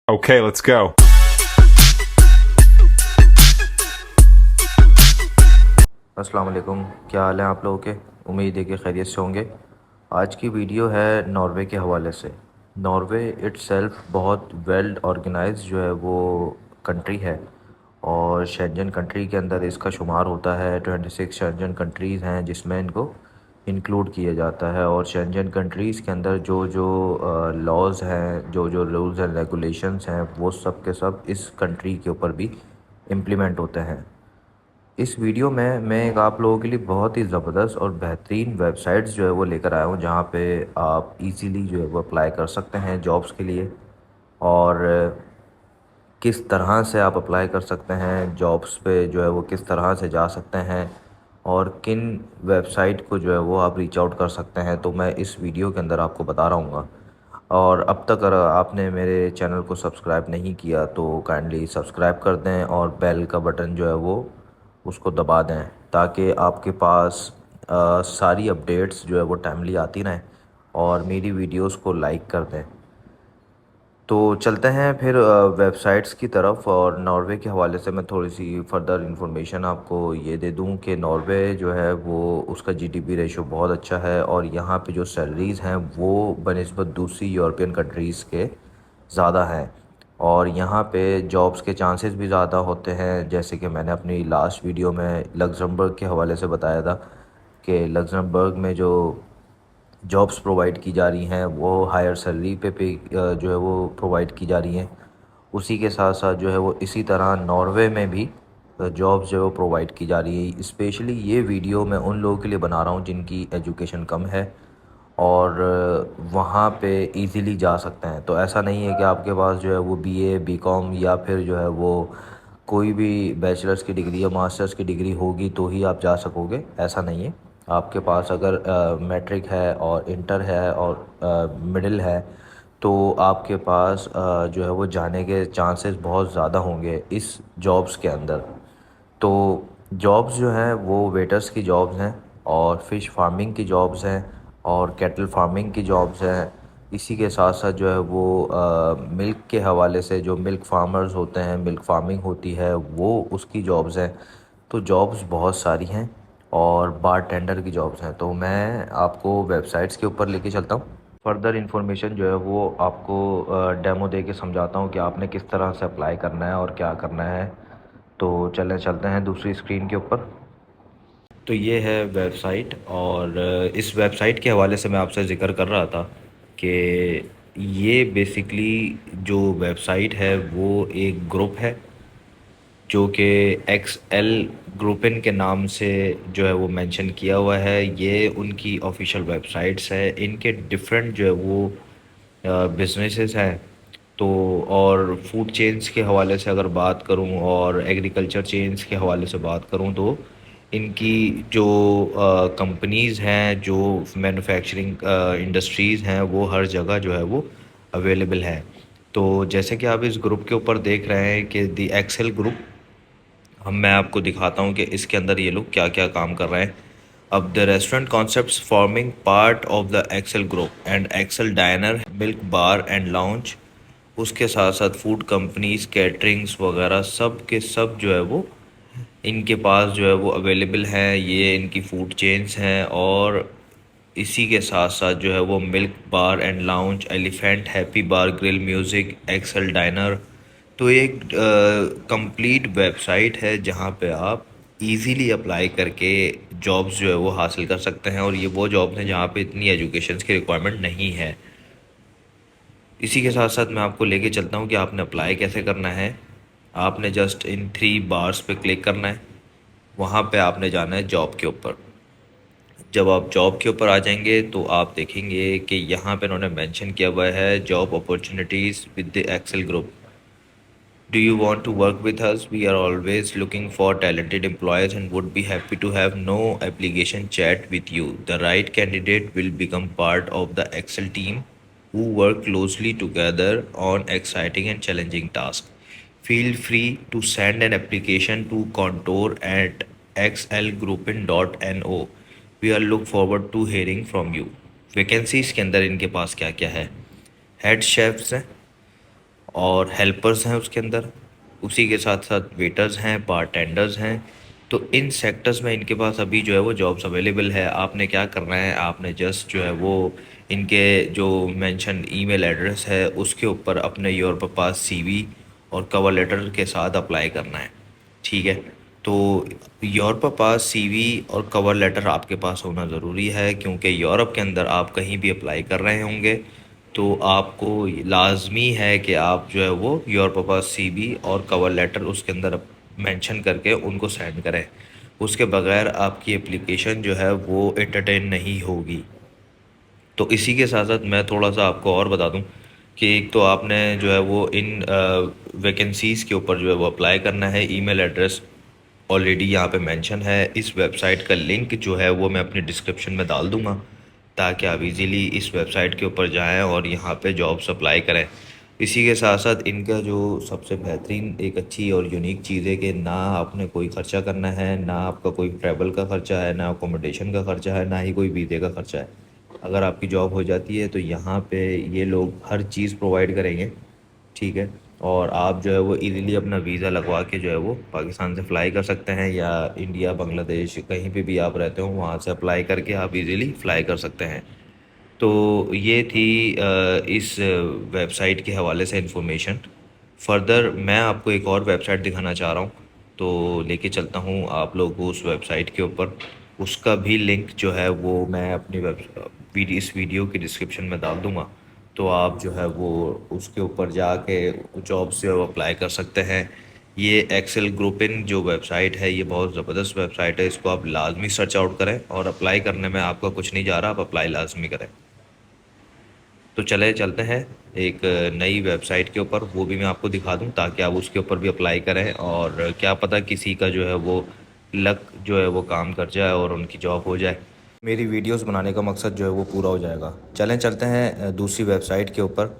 Okay, let's go. अस्सलाम वालेकुम। क्या हाल है आप लोगों के? उम्मीद है कि खैरियत से होंगे। आज की वीडियो है नॉर्वे के हवाले से। नॉर्वे इट्सेल्फ बहुत वेल ऑर्गेनाइज्ड जो है वो कंट्री है, और शेंजन कंट्री के अंदर इसका शुमार होता है। 26 शेंजन कंट्रीज़ हैं जिसमें इनको इंक्लूड किया जाता है, और शेंजन कंट्रीज़ के अंदर जो जो लॉज़ हैं, जो जो रूल्स एंड रेगुलेशंस हैं, वो सब के सब इस कंट्री के ऊपर भी इम्प्लीमेंट होते हैं। इस वीडियो में मैं एक आप लोगों के लिए बहुत ही ज़बरदस्त और बेहतरीन वेबसाइट्स जो है वो लेकर आया हूँ, जहाँ पे आप इजीली जो है वो अप्लाई कर सकते हैं जॉब्स के लिए। और किस तरह से आप अप्लाई कर सकते हैं जॉब्स पे, जो है वो किस तरह से जा सकते हैं, और किन वेबसाइट को जो है वो आप रीच आउट कर सकते हैं, तो मैं इस वीडियो के अंदर आपको बता रहा हूँ। और अब तक अगर आपने मेरे चैनल को सब्सक्राइब नहीं किया तो काइंडली सब्सक्राइब कर दें, और बेल का बटन जो है वो उसको दबा दें, ताकि आपके पास सारी अपडेट्स जो है वो टाइमली आती रहें, और मेरी वीडियोस को लाइक कर दें। तो चलते हैं फिर वेबसाइट्स की तरफ। और नॉर्वे के हवाले से मैं थोड़ी सी फर्दर इंफॉर्मेशन आपको ये दे दूं कि नॉर्वे जो है वो उसका जीडीपी रेशो बहुत अच्छा है, और यहाँ पे जो सैलरीज़ हैं वो बनिस्बत दूसरी यूरोपियन कंट्रीज़ के ज़्यादा हैं। और यहाँ पे जॉब्स के चांसेस भी ज़्यादा होते हैं, जैसे कि मैंने अपनी लास्ट वीडियो में लग्जमबर्ग के हवाले से बताया था कि लग्जमबर्ग में जो जॉब्स प्रोवाइड की जा रही हैं वो हायर सैलरी पे जो है वो प्रोवाइड की जा रही हैं। उसी के साथ साथ जो है वो इसी तरह नॉर्वे में भी जॉब्स जो है वो प्रोवाइड की जा रही है। स्पेशली ये वीडियो मैं उन लोगों के लिए बना रहा हूँ जिनकी एजुकेशन कम है, और वहाँ पे इजीली जा सकते हैं। तो ऐसा नहीं है कि आपके पास जो है वो बीए, बीकॉम या फिर जो है वो कोई भी बैचलर्स की डिग्री या मास्टर्स की डिग्री होगी तो ही आप जा सकोगे, ऐसा नहीं है। आपके पास अगर मैट्रिक है और इंटर है और मिडिल है, तो आपके पास जो है वो जाने के चांसेस बहुत ज़्यादा होंगे इस जॉब्स के अंदर। तो जॉब्स जो हैं वो वेटर्स की जॉब्स हैं, और फ़िश फार्मिंग की जॉब्स हैं, और कैटल फार्मिंग की जॉब्स हैं। इसी के साथ साथ जो है वो मिल्क के हवाले से जो मिल्क फार्मर्स होते हैं, मिल्क फार्मिंग होती है, वो उसकी जॉब्स हैं। तो जॉब्स बहुत सारी हैं, और बार टेंडर की जॉब्स हैं। तो मैं आपको वेबसाइट्स के ऊपर लेके चलता हूँ। फर्दर इन्फॉर्मेशन जो है वो आपको डेमो दे के समझाता हूँ कि आपने किस तरह से अप्लाई करना है और क्या करना है। तो चलते हैं दूसरी स्क्रीन के ऊपर। तो ये है वेबसाइट, और इस वेबसाइट के हवाले से मैं आपसे ज़िक्र कर रहा था कि ये बेसिकली जो वेबसाइट है वो एक ग्रुप है जो कि एक्स एल ग्रुपिन के नाम से जो है वो मेंशन किया हुआ है। ये उनकी ऑफिशियल वेबसाइट्स है। इनके डिफरेंट जो है वो बिजनेसेस हैं। तो और फूड चेन्स के हवाले से अगर बात करूं, और एग्रीकल्चर चेन्स के हवाले से बात करूं, तो इनकी जो कंपनीज़ हैं, जो मैन्युफैक्चरिंग इंडस्ट्रीज़ हैं, वो हर जगह जो है वो अवेलेबल है। तो जैसे कि आप इस ग्रुप के ऊपर देख रहे हैं कि दी एक्सेल ग्रुप, हम मैं आपको दिखाता हूँ कि इसके अंदर ये लोग क्या क्या काम कर रहे हैं। अब the restaurant concepts forming part of the Excel group and Excel diner, milk bar and lounge, उसके साथ साथ फूड कंपनीज, कैटरिंग्स वगैरह सब के सब जो है वो इनके पास जो है वो अवेलेबल हैं। ये इनकी फूड चेन्स हैं, और इसी के साथ साथ जो है वो milk bar and lounge, elephant, happy bar, grill music, Excel diner. तो एक कंप्लीट वेबसाइट है जहाँ पे आप इजीली अप्लाई करके जॉब्स जो है वो हासिल कर सकते हैं, और ये वो जॉब्स हैं जहाँ पे इतनी एजुकेशन की रिक्वायरमेंट नहीं है। इसी के साथ साथ मैं आपको लेके चलता हूँ कि आपने अप्लाई कैसे करना है। आपने जस्ट इन 3 बार्स पे क्लिक करना है। वहाँ पे आपने जाना है जॉब के ऊपर। जब आप जॉब के ऊपर आ जाएंगे तो आप देखेंगे कि यहाँ पे उन्होंने मेंशन किया हुआ है job opportunities with the Excel group. Do you want to work with us? We are always looking for talented employees and would be happy to have no application chat with you. The right candidate will become part of the Excel team who work closely together on exciting and challenging tasks. Feel free to send an application to contour at xlgroupin.no. We are look forward to hearing from you. Vacancies के अंदर इनके पास क्या क्या है? Head chefs हैं, और helpers हैं उसके अंदर, उसी के साथ साथ वेटर्स हैं, बारटेंडर्स हैं। तो इन सेक्टर्स में इनके पास अभी जो है वो जॉब्स अवेलेबल है। आपने क्या करना है, आपने जस्ट जो है वो इनके जो मेंशन ईमेल एड्रेस है उसके ऊपर अपने योर पास सीवी और कवर लेटर के साथ अप्लाई करना है। ठीक है, तो योर पास सीवी और कवर लेटर आपके पास होना ज़रूरी है, क्योंकि यूरोप के अंदर आप कहीं भी अप्लाई कर रहे होंगे तो आपको लाजमी है कि आप जो है वो योर पास सीवी और कवर लेटर उसके अंदर मेंशन करके उनको सेंड करें। उसके बगैर आपकी एप्लीकेशन जो है वो एंटरटेन नहीं होगी। तो इसी के साथ साथ मैं थोड़ा सा आपको और बता दूं कि एक तो आपने जो है वो इन वैकेंसीज़ के ऊपर जो है वो अप्लाई करना है। ईमेल एड्रेस ऑलरेडी यहाँ पे मेंशन है। इस वेबसाइट का लिंक जो है वो मैं अपनी डिस्क्रिप्शन में डाल दूँगा, ताकि आप इजीली इस वेबसाइट के ऊपर जाएं और यहाँ पे जॉब्स अप्लाई करें। इसी के साथ साथ इनका जो सबसे बेहतरीन एक अच्छी और यूनिक चीज़ है कि ना आपने कोई ख़र्चा करना है, ना आपका कोई ट्रैवल का ख़र्चा है, ना अकोमोडेशन का ख़र्चा है, ना ही कोई वीज़े का ख़र्चा है। अगर आपकी जॉब हो जाती है तो यहाँ पे ये लोग हर चीज़ प्रोवाइड करेंगे। ठीक है, और आप जो है वो इजीली अपना वीज़ा लगवा के जो है वो पाकिस्तान से फ़्लाई कर सकते हैं, या इंडिया, बांग्लादेश, कहीं पे भी आप रहते हो वहाँ से अप्लाई करके आप इजीली फ़्लाई कर सकते हैं। तो ये थी इस वेबसाइट के हवाले से इन्फॉर्मेशन। फ़र्दर मैं आपको एक और वेबसाइट दिखाना चाह रहा हूँ, तो लेके चलता हूँ आप लोग को उस वेबसाइट के ऊपर। उसका भी लिंक जो है वो मैं अपनी इस वीडियो की डिस्क्रिप्शन में डाल दूँगा। तो आप जो है वो उसके ऊपर जाके जॉब से अप्लाई कर सकते हैं। ये एक्सेल ग्रुपिन जो वेबसाइट है ये बहुत ज़बरदस्त वेबसाइट है, इसको आप लाजमी सर्च आउट करें, और अप्लाई करने में आपका कुछ नहीं जा रहा, आप अप्लाई लाजमी करें। तो चले चलते हैं एक नई वेबसाइट के ऊपर, वो भी मैं आपको दिखा दूं ताकि आप उसके ऊपर भी अप्लाई करें, और क्या पता किसी का जो है वो लक जो है वो काम कर जाए और उनकी जॉब हो जाए। मेरी वीडियोस बनाने का मकसद जो है वो पूरा हो जाएगा। चलें चलते हैं दूसरी वेबसाइट के ऊपर,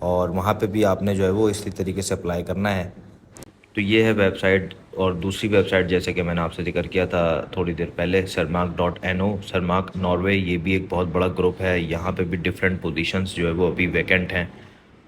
और वहाँ पे भी आपने जो है वो इसी तरीके से अप्लाई करना है। तो ये है वेबसाइट, और दूसरी वेबसाइट जैसे कि मैंने आपसे जिक्र किया था थोड़ी देर पहले, सरमार्क.no, सरमार्क नॉर्वे, ये भी एक बहुत बड़ा ग्रुप है। यहाँ पे भी डिफरेंट पोजीशंस जो है वो अभी वैकेंट हैं।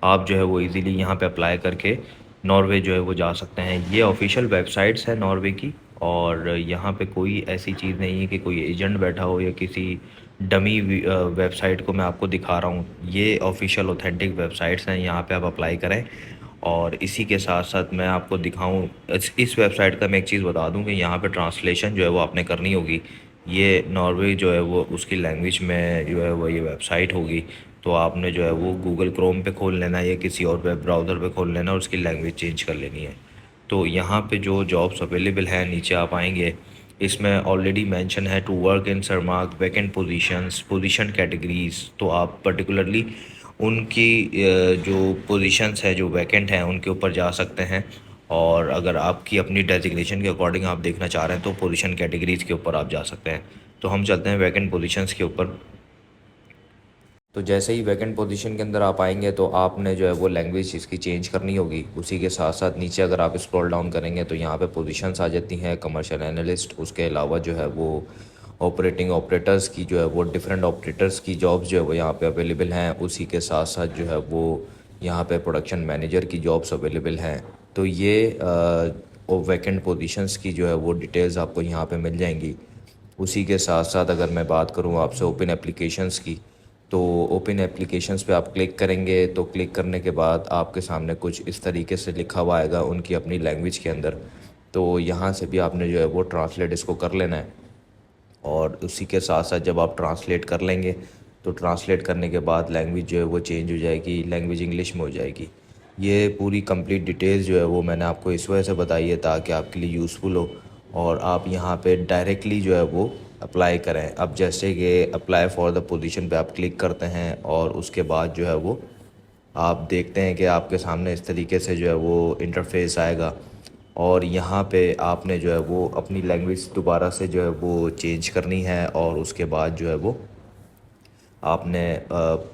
आप जो है वो इजीली यहाँ पे अप्लाई करके नॉर्वे जो है वो जा सकते हैं। ये ऑफिशियल वेबसाइट्स है नॉर्वे की, और यहाँ पे कोई ऐसी चीज़ नहीं है कि कोई एजेंट बैठा हो या किसी डमी वेबसाइट को मैं आपको दिखा रहा हूँ। ये ऑफिशियल ऑथेंटिक वेबसाइट्स हैं, यहाँ पे आप अप्लाई करें। और इसी के साथ साथ मैं आपको दिखाऊं, इस वेबसाइट का मैं एक चीज़ बता दूं कि यहाँ पे ट्रांसलेशन जो है वो आपने करनी होगी। ये नॉर्वे जो है वो उसकी लैंग्वेज में जो है वो ये वेबसाइट होगी। तो आपने जो है वो गूगल क्रोम पे खोल लेना है या किसी और वेब ब्राउज़र पे खोल लेना और उसकी लैंग्वेज चेंज कर लेनी है। तो यहाँ पे जो जॉब्स अवेलेबल हैं नीचे आप आएंगे, इसमें ऑलरेडी मेंशन है टू वर्क इन सरमार्क वैकेंट पोजीशंस, पोजीशन कैटेगरीज। तो आप पर्टिकुलरली उनकी जो पोजीशंस है जो वैकेंट हैं उनके ऊपर जा सकते हैं। और अगर आपकी अपनी डेजिग्नेशन के अकॉर्डिंग आप देखना चाह रहे हैं तो पोजीशन कैटेगरीज़ के ऊपर आप जा सकते हैं। तो हम चलते हैं वैकेंट पोजीशंस के ऊपर। तो जैसे ही वैकेंट पोजीशन के अंदर आप आएंगे तो आपने जो है वो लैंग्वेज इसकी चेंज करनी होगी। उसी के साथ साथ नीचे अगर आप स्क्रॉल डाउन करेंगे तो यहाँ पे पोजीशंस आ जाती हैं, कमर्शियल एनालिस्ट, उसके अलावा जो है वो ऑपरेटिंग ऑपरेटर्स की जो है वो डिफरेंट ऑपरेटर्स की जॉब्स जो है वो यहाँ पे अवेलेबल हैं। उसी के साथ साथ जो है वो यहाँ पे प्रोडक्शन मैनेजर की जॉब्स अवेलेबल हैं। तो ये वैकेंट पोजीशंस की जो है वो डिटेल्स आपको यहाँ पे मिल जाएंगी। उसी के साथ साथ अगर मैं बात करूँ आपसे ओपन एप्लीकेशंस की, तो ओपन एप्लीकेशंस पे आप क्लिक करेंगे तो क्लिक करने के बाद आपके सामने कुछ इस तरीके से लिखा हुआ आएगा उनकी अपनी लैंग्वेज के अंदर। तो यहाँ से भी आपने जो है वो ट्रांसलेट इसको कर लेना है। और उसी के साथ साथ जब आप ट्रांसलेट कर लेंगे तो ट्रांसलेट करने के बाद लैंग्वेज जो है वो चेंज हो जाएगी, लैंग्वेज इंग्लिश में हो जाएगी। ये पूरी कंप्लीट डिटेल्स जो है वो मैंने आपको इस वजह से बताई है ताकि आपके लिए यूज़फुल हो और आप यहाँ पे डायरेक्टली जो है वो अप्लाई करें। अब जैसे कि अप्लाई फॉर द पोजीशन पे आप क्लिक करते हैं और उसके बाद जो है वो आप देखते हैं कि आपके सामने इस तरीके से जो है वो इंटरफेस आएगा, और यहाँ पे आपने जो है वो अपनी लैंग्वेज दोबारा से जो है वो चेंज करनी है, और उसके बाद जो है वो आपने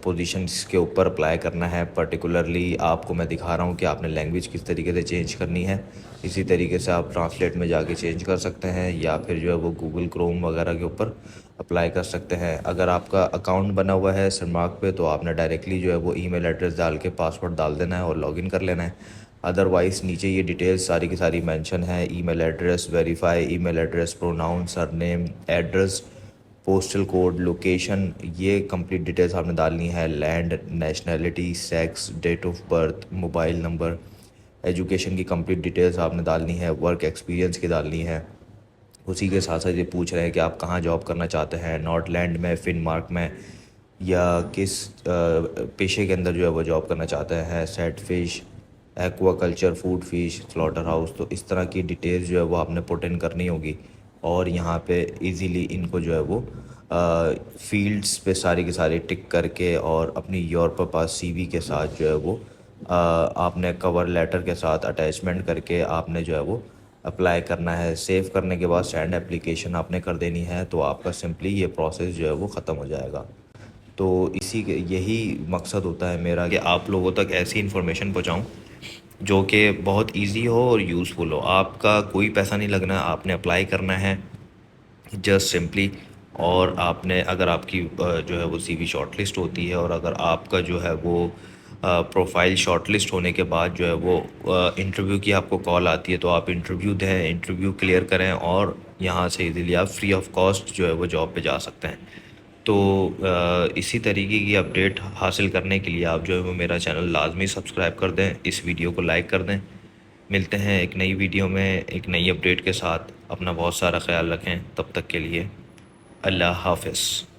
पोजीशंस के ऊपर अप्लाई करना है। पर्टिकुलरली आपको मैं दिखा रहा हूँ कि आपने लैंग्वेज किस तरीके से चेंज करनी है। इसी तरीके से आप ट्रांसलेट में जाके चेंज कर सकते हैं या फिर जो है वो गूगल क्रोम वगैरह के ऊपर अप्लाई कर सकते हैं। अगर आपका अकाउंट बना हुआ है सनमार्क पे तो आपने डायरेक्टली जो है वो ईमेल एड्रेस डाल के पासवर्ड डाल देना है और लॉगिन कर लेना है। अदरवाइज़ नीचे ये डिटेल्स सारी की सारी मेंशन है, email address verify, email address, pronoun, surname, address, postal code, location, ये कंप्लीट डिटेल्स आपने डालनी है। Land, nationality, sex, date of birth, mobile number, education की कंप्लीट डिटेल्स आपने डालनी है, वर्क एक्सपीरियंस की डालनी है। उसी के साथ साथ ये पूछ रहे हैं कि आप कहाँ जॉब करना चाहते हैं, नॉर्थलैंड में, फिनमार्क में, या किस पेशे के अंदर जो है वो जॉब करना चाहते हैं, set fish, aquaculture, food fish, slaughter house. तो इस तरह की डिटेल्स जो है वो आपने पुट इन करनी होगी और यहाँ पे इजीली इनको जो है वो फील्ड्स पे सारी की सारी टिक करके और अपनी योर पास सीवी के साथ जो है वो आपने कवर लेटर के साथ अटैचमेंट करके आपने जो है वो अप्लाई करना है। सेव करने के बाद सेंड एप्लीकेशन आपने कर देनी है, तो आपका सिंपली ये प्रोसेस जो है वो ख़त्म हो जाएगा। तो इसी के यही मकसद होता है मेरा कि आप लोगों तक ऐसी इन्फॉर्मेशन पहुंचाऊं जो कि बहुत इजी हो और यूज़फुल हो। आपका कोई पैसा नहीं लगना, आपने अप्लाई करना है जस्ट सिंपली। और आपने अगर आपकी जो है वो सीवी शॉर्टलिस्ट होती है और अगर आपका जो है वो प्रोफाइल शॉर्टलिस्ट होने के बाद जो है वो इंटरव्यू की आपको कॉल आती है, तो आप इंटरव्यू दें, इंटरव्यू क्लियर करें और यहाँ से इजीली आप फ्री ऑफ कॉस्ट जो है वो जॉब पे जा सकते हैं। तो इसी तरीके की अपडेट हासिल करने के लिए आप जो है वो मेरा चैनल लाजमी सब्सक्राइब कर दें, इस वीडियो को लाइक कर दें। मिलते हैं एक नई वीडियो में एक नई अपडेट के साथ। अपना बहुत सारा ख्याल रखें, तब तक के लिए अल्लाह हाफ़िज़।